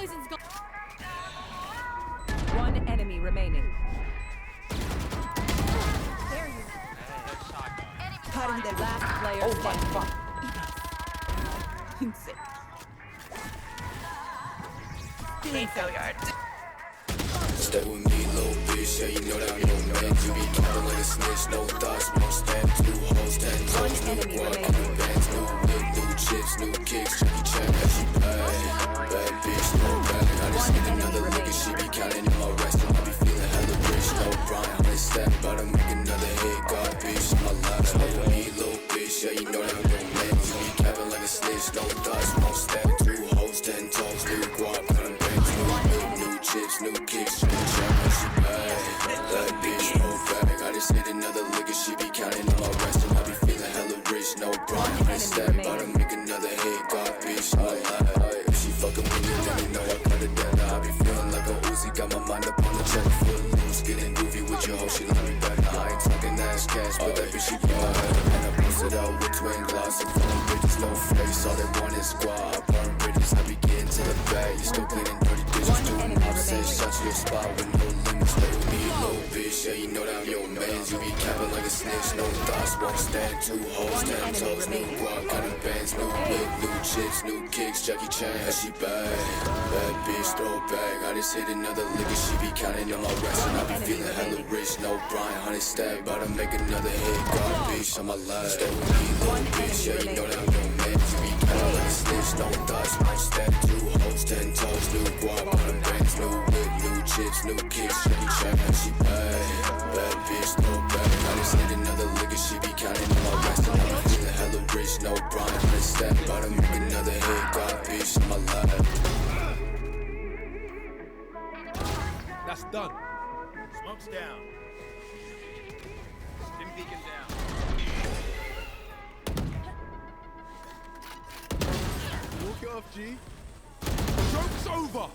poison's gone. One enemy remaining. There you Cutting the last player. Oh my fuck. Insane. Stay with me, little bitch. Yeah, you know that I'm your man. You be counting like a snitch, no thoughts, no stand. 2 hoes, 10 toes, new enemy guap, remaining. new bands, new whip, new chips, new kicks. Jackie Chan, yeah, she bad. Bad bitch, no bag. I just need another lick and she be counting in my rest. And I be feeling hella rich, no Brian. I'm in step, about to make another hit. God, bitch, in my life. Stay with me, little bitch. Yeah, you know that I'm your man. You be counting like a snitch, no thoughts, no stand. 2 hoes, 10 toes, new guap, new bands, new whip, new chips, new kicks. Jackie Chan, yeah, she bad. That bitch, no bag. I just need another lick and she be counting on my rest. And I be feeling hella rich, no Brian. I'm in step, about to make another hit. God, bitch, in my life. If she fucking with me, then you know I cut it down. I be feeling like a Uzi, got my mind up on the check. Foot loose, getting goofy with your hoe, she love me back. I ain't talking ass cash, but that bitch she bad. And I posted out with twin glass and phone bitches, no face. All they want is squad, I burn bridges. I be getting to the bag, you still cleaning dirty dishes. One Doing enemy more say, remaining. shut to your spot with no limits. Stay with me, little bitch, yeah, you know that I'm your man. You be capping like a snitch, no thoughts, won't stand. 2 hoes, 10 enemy toes, new remaining. guap, cutting bands, new whip, new chips, new kicks. Jackie Chan, yeah, she bad. Bad bitch, throw back. I just hit another lick and she be counting on my rest. And I be feeling hella rich, no Brian, 100 stab, about to make another hit. God, bitch, on my life. Stay with me, little bitch, yeah, you know that I'm your man. You be counting like a snitch, no thoughts, won't stand. 2 hoes, 10 toes, new guap, cutting bands, new whip, new chips, new kicks. Jackie Chan, yeah, she bad. Bad bitch, throw back. I just hit another lick and she be counting on my rest. And I be feeling hella rich, no Brian, 100 stab, about to make another hit. God, bitch, on my life. That's done. Smoke's down. Stim beacon down. Walk it off, G. Joke's over.